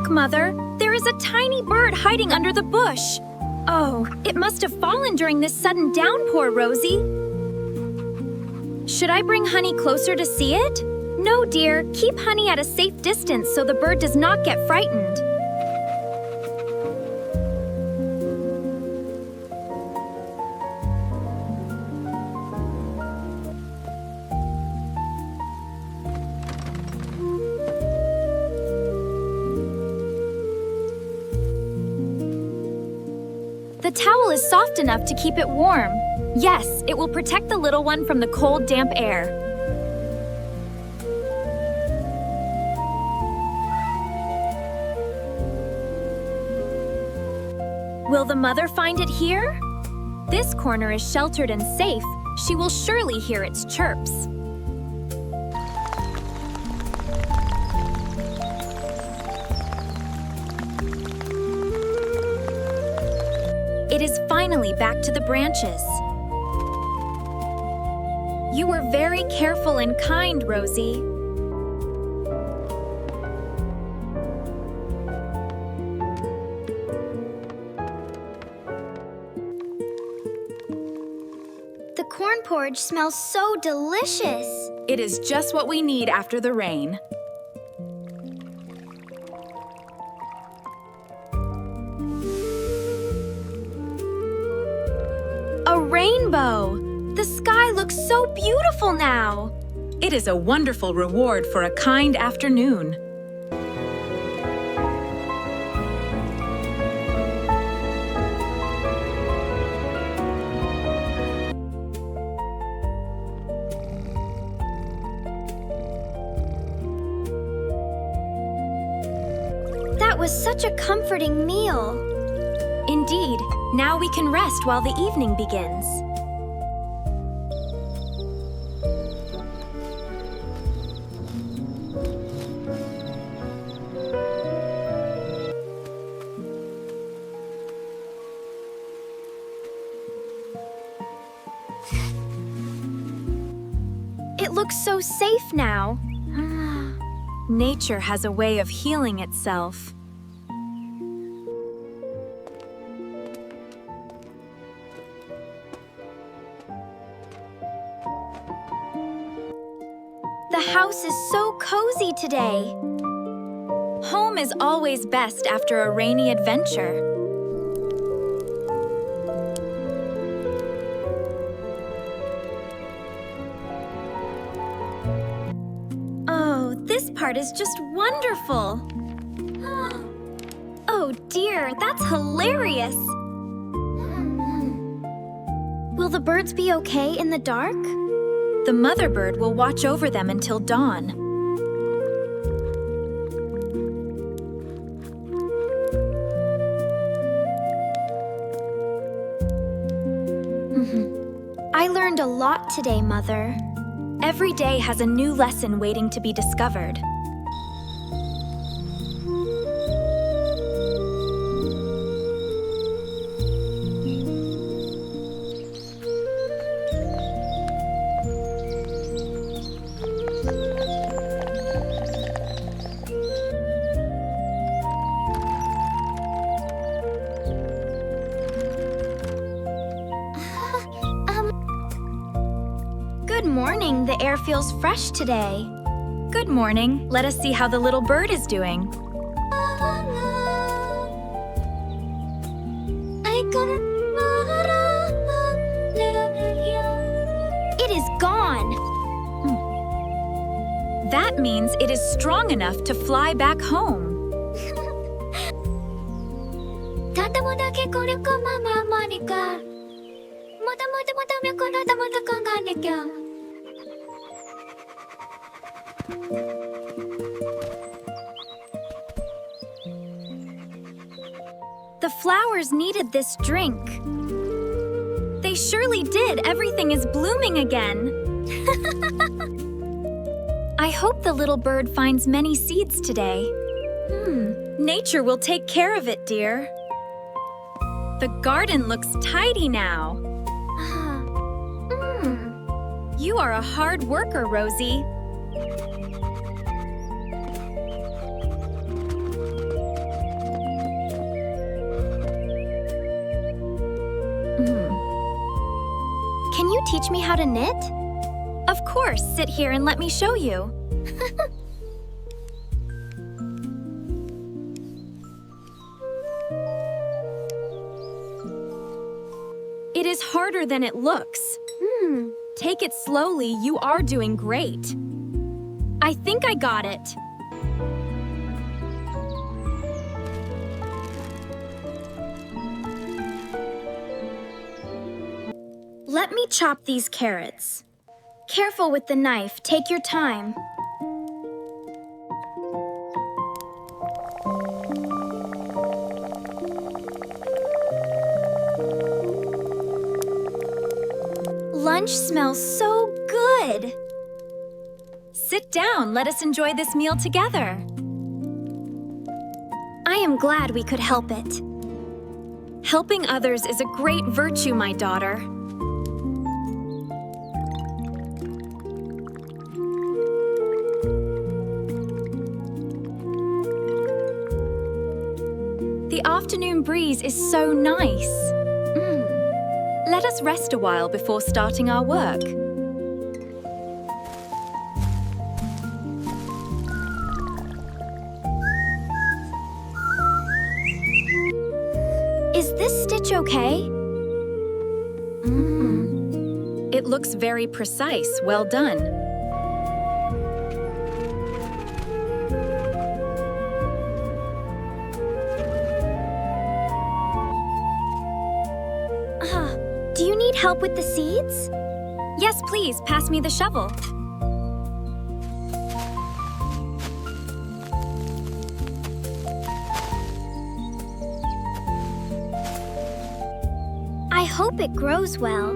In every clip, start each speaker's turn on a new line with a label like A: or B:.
A: Look, Mother! There is a tiny bird hiding under the bush. Oh, it must have fallen during this sudden downpour, Rosie. Should I bring Honey closer to see it? No, dear. Keep Honey at a safe distance so the bird does not get frightened. The towel is soft enough to keep it warm. Yes, it will protect the little one from the cold, damp air. Will the mother find it here? This corner is sheltered and safe. She will surely hear its chirps. It is finally back to the branches. You were very careful and kind, Rosie.
B: The corn porridge smells so delicious.
A: It is just what we need after the rain. A rainbow! The sky looks so beautiful now. It is a wonderful reward for a kind afternoon.
B: That was such a comforting meal.
A: Indeed, now we can rest while the evening begins. It looks so safe now. Nature has a way of healing itself. The house is so cozy today. Home is always best after a rainy adventure. Oh, this part is just wonderful. Oh dear, that's hilarious. Will the birds be okay in the dark? The mother bird will watch over them until dawn. I learned a lot today, Mother. Every day has a new lesson waiting to be discovered. Good morning. The air feels fresh today. Good morning. Let us see how the little bird is doing. It is gone. That means it is strong enough to fly back home. The flowers needed this drink. They surely did. Everything is blooming again. I hope the little bird finds many seeds today. Nature will take care of it, dear. The garden looks tidy now. You are a hard worker, Rosie.
B: teach me how to knit?
A: Of course, sit here and let me show you. It is harder than it looks. Take it slowly, you are doing great. I think I got it.
B: Let me chop these carrots. Careful with the knife, take your time. Lunch smells so good.
A: Sit down, let us enjoy this meal together.
B: I am glad we could help it.
A: Helping others is a great virtue, my daughter. The afternoon breeze is so nice. Let us rest a while before starting our work.
B: Is this stitch okay?
A: It looks very precise. Well done.
B: Do you need help with the seeds?
A: Yes, please, pass me the shovel.
B: I hope it grows well.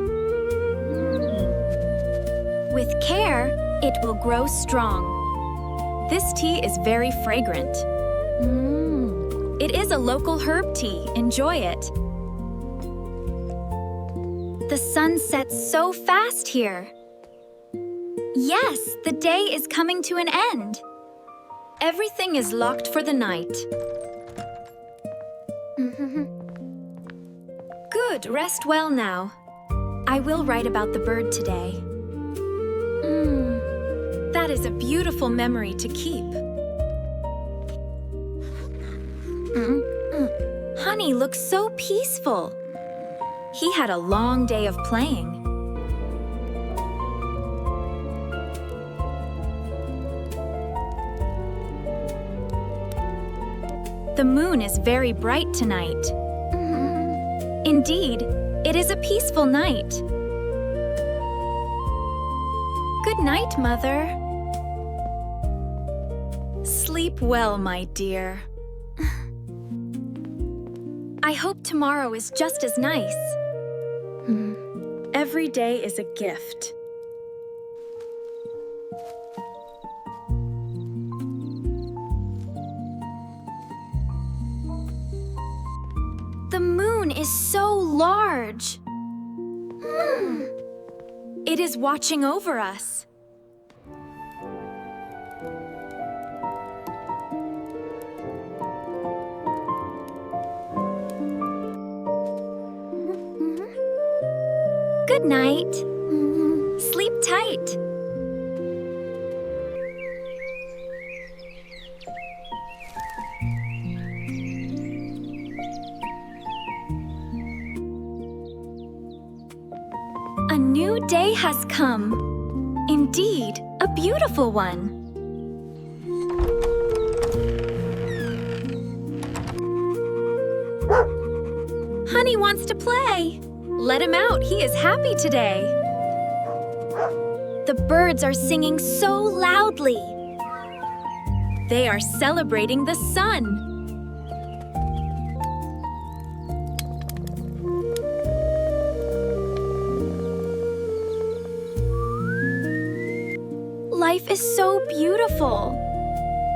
A: With care, it will grow strong. This tea is very fragrant. It is a local herb tea. Enjoy it.
B: The sun sets so fast here.
A: Yes, the day is coming to an end. Everything is locked for the night. Good, rest well now. I will write about the bird today. That is a beautiful memory to keep. Honey looks so peaceful. He had a long day of playing. The moon is very bright tonight. Indeed, it is a peaceful night. Good night, Mother. Sleep well, my dear. I hope tomorrow is just as nice. Every day is a gift.
B: The moon is so large.
A: It is watching over us.
B: Good night.
A: Sleep tight. A new day has come. Indeed, a beautiful one. Honey wants to play. Let him out. He is happy today.
B: The birds are singing so loudly.
A: They are celebrating the sun.
B: Life is so beautiful.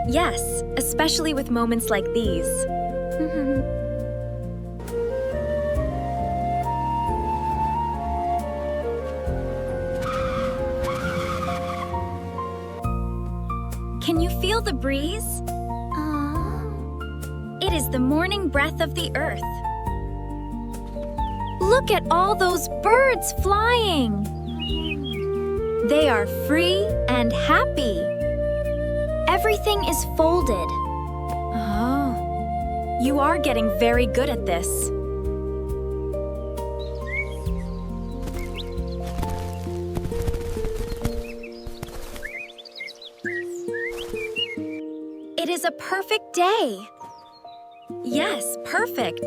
A: Yes, especially with moments like these. Can you feel the breeze? It is the morning breath of the earth.
B: Look at all those birds flying.
A: They are free and happy.
B: Everything is folded.
A: Oh, you are getting very good at this. It is a perfect day. Yes, perfect.